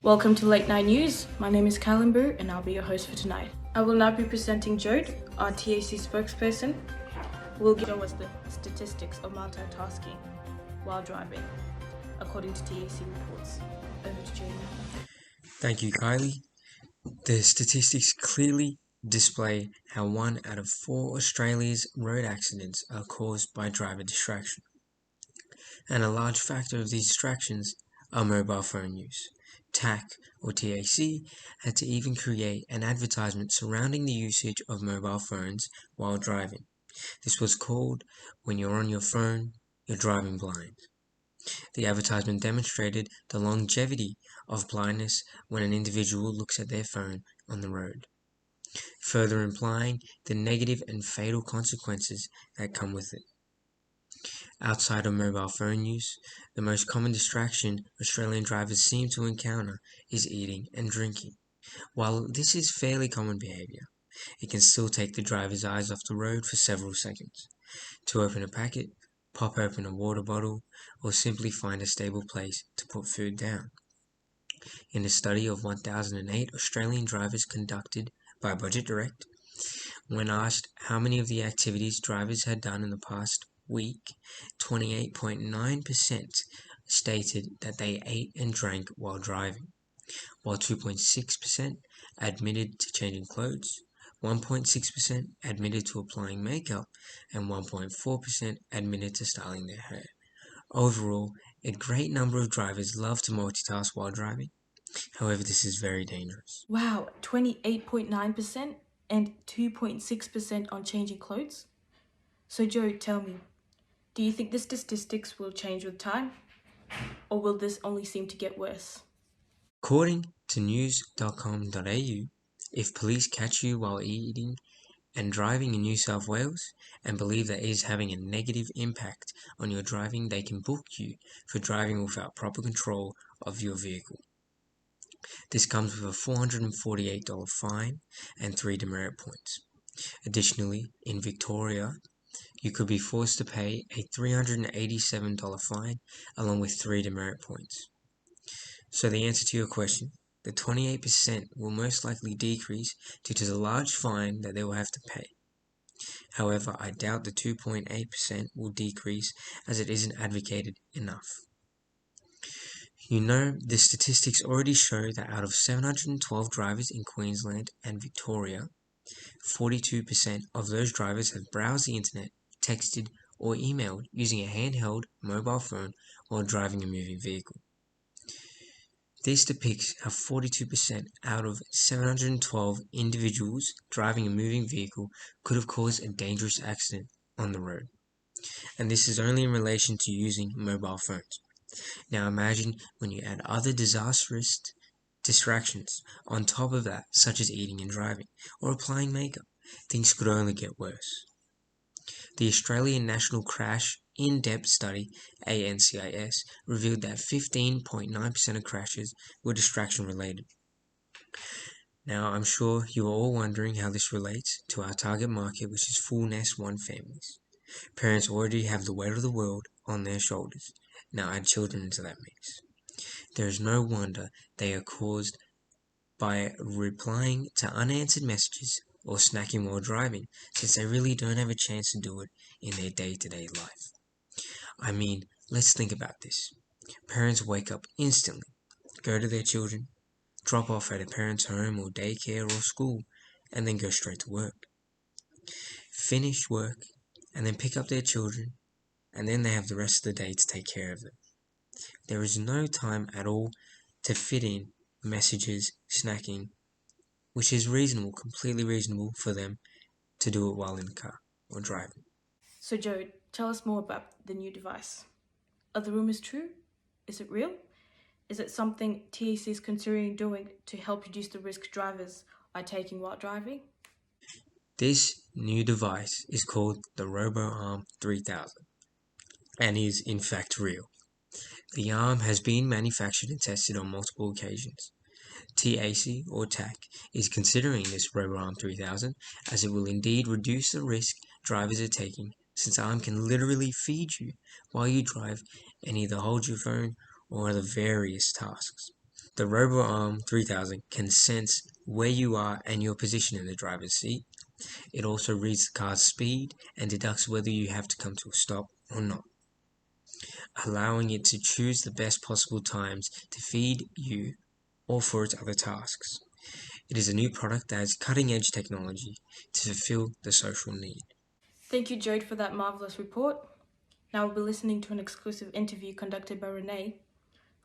Welcome to Late Night News. My name is Kalimbu and I'll be your host for tonight. I will now be presenting Jode, our TAC spokesperson, who will give us the statistics of multitasking while driving, according to TAC reports. Over to Jode now. Thank you, Kylie. The statistics clearly display how 1 out of 4 Australia's road accidents are caused by driver distraction. And a large factor of these distractions are mobile phone use. TAC or TAC had to even create an advertisement surrounding the usage of mobile phones while driving. This was called "When You're on Your Phone, You're Driving Blind." The advertisement demonstrated the longevity of blindness when an individual looks at their phone on the road, further implying the negative and fatal consequences that come with it. Outside of mobile phone use, the most common distraction Australian drivers seem to encounter is eating and drinking. While this is fairly common behaviour, it can still take the driver's eyes off the road for several seconds. To open a packet, pop open a water bottle, or simply find a stable place to put food down. In a study of 1,008 Australian drivers conducted by Budget Direct, when asked how many of the activities drivers had done in the past week, 28.9% stated that they ate and drank while driving, while 2.6% admitted to changing clothes, 1.6% admitted to applying makeup, and 1.4% admitted to styling their hair. Overall, a great number of drivers love to multitask while driving. However, this is very dangerous. Wow, 28.9% and 2.6% on changing clothes? So Jode, tell me, do you think the statistics will change with time? Or will this only seem to get worse? According to news.com.au, if police catch you while eating and driving in New South Wales and believe that it is having a negative impact on your driving, they can book you for driving without proper control of your vehicle. This comes with a $448 fine and 3 demerit points. Additionally, in Victoria, you could be forced to pay a $387 fine along with 3 demerit points. So the answer to your question, the 28% will most likely decrease due to the large fine that they will have to pay. However, I doubt the 2.8% will decrease as it isn't advocated enough. You know, the statistics already show that out of 712 drivers in Queensland and Victoria, 42% of those drivers have browsed the internet, texted, or emailed using a handheld mobile phone while driving a moving vehicle. This depicts how 42% out of 712 individuals driving a moving vehicle could have caused a dangerous accident on the road. And this is only in relation to using mobile phones. Now imagine when you add other disastrous distractions on top of that, such as eating and driving, or applying makeup. Things could only get worse. The Australian National Crash In-Depth Study, ANCIS, revealed that 15.9% of crashes were distraction related. Now, I'm sure you are all wondering how this relates to our target market, which is full nest one families. Parents already have the weight of the world on their shoulders. Now add children into that mix. There is no wonder they are caused by replying to unanswered messages or snacking while driving, since they really don't have a chance to do it in their day-to-day life. I mean, let's think about this. Parents wake up instantly, go to their children, drop off at a parent's home or daycare or school, and then go straight to work. Finish work, and then pick up their children, and then they have the rest of the day to take care of them. There is no time at all to fit in messages, snacking, which is reasonable, completely reasonable for them to do it while in the car or driving. So Jode, tell us more about the new device. Are the rumors true? Is it real? Is it something TAC is considering doing to help reduce the risk drivers are taking while driving? This new device is called the RoboArm 3000 and is in fact real. The arm has been manufactured and tested on multiple occasions. TAC or TAC is considering this RoboArm 3000 as it will indeed reduce the risk drivers are taking, since arm can literally feed you while you drive and either hold your phone or other various tasks. The RoboArm 3000 can sense where you are and your position in the driver's seat. It also reads the car's speed and deducts whether you have to come to a stop or not, allowing it to choose the best possible times to feed you or for its other tasks. It is a new product that has cutting-edge technology to fulfill the social need. Thank you, Jode, for that marvelous report. Now we'll be listening to an exclusive interview conducted by Renee,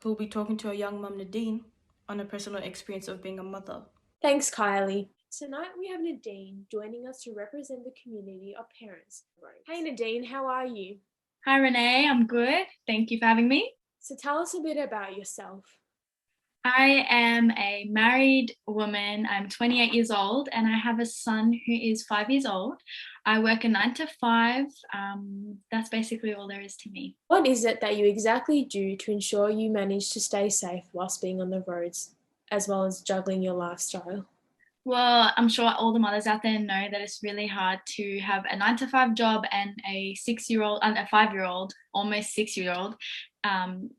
who will be talking to her young mum Nadine on her personal experience of being a mother. Thanks, Kylie. Tonight we have Nadine joining us to represent the community of parents. Hey Nadine, how are you? Hi Renee, I'm good. Thank you for having me. So tell us a bit about yourself. I am a married woman. I'm 28 years old and I have a son who is 5 years old. I work a 9 to 5. That's basically all there is to me. What is it that you exactly do to ensure you manage to stay safe whilst being on the roads, as well as juggling your lifestyle? Well, I'm sure all the mothers out there know that it's really hard to have a 9 to 5 job and a 6-year-old and a 5-year-old, almost 6-year-old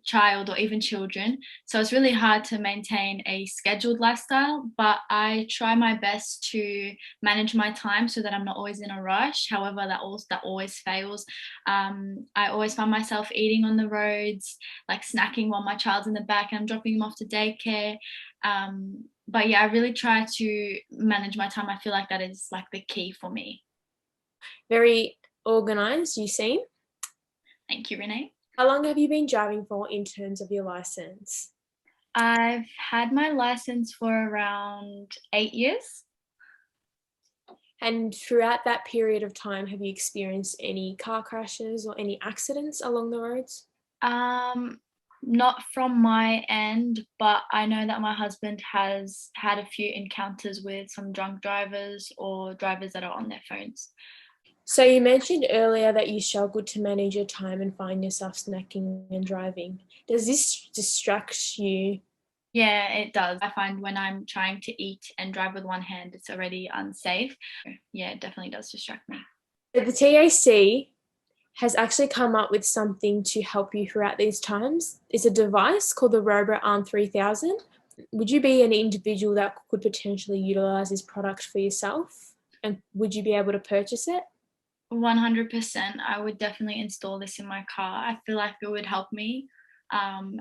child or even children. So it's really hard to maintain a scheduled lifestyle, but I try my best to manage my time so that I'm not always in a rush. However, that always fails. I always find myself eating on the roads, like snacking while my child's in the back and I'm dropping them off to daycare. But yeah, I really try to manage my time. I feel like that is like the key for me. Very organised, you seem. Thank you, Renee. How long have you been driving for in terms of your licence? I've had my license for around 8 years. And throughout that period of time, have you experienced any car crashes or any accidents along the roads? Not from my end, but I know that my husband has had a few encounters with some drunk drivers or drivers that are on their phones. So you mentioned earlier that you struggled to manage your time and find yourself snacking and driving. Does this distract you? Yeah, it does. I find when I'm trying to eat and drive with one hand, it's already unsafe. Yeah, it definitely does distract me. The TAC has actually come up with something to help you throughout these times. It's a device called the RoboArm 3000. Would you be an individual that could potentially utilise this product for yourself? And would you be able to purchase it? 100%. I would definitely install this in my car. I feel like it would help me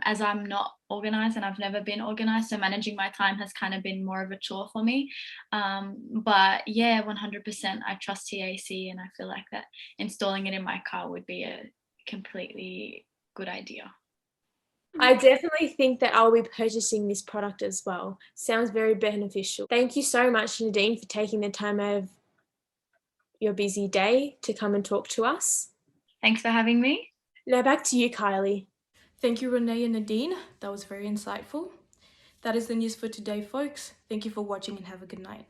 as I'm not organised and I've never been organised. So managing my time has kind of been more of a chore for me. But yeah, 100%. I trust TAC and I feel like that installing it in my car would be a completely good idea. I definitely think that I'll be purchasing this product as well. Sounds very beneficial. Thank you so much, Nadine, for taking the time out of your busy day to come and talk to us. Thanks for having me. Now back to you, Kylie. Thank you, Renee and Nadine. That was very insightful. That is the news for today, folks. Thank you for watching and have a good night.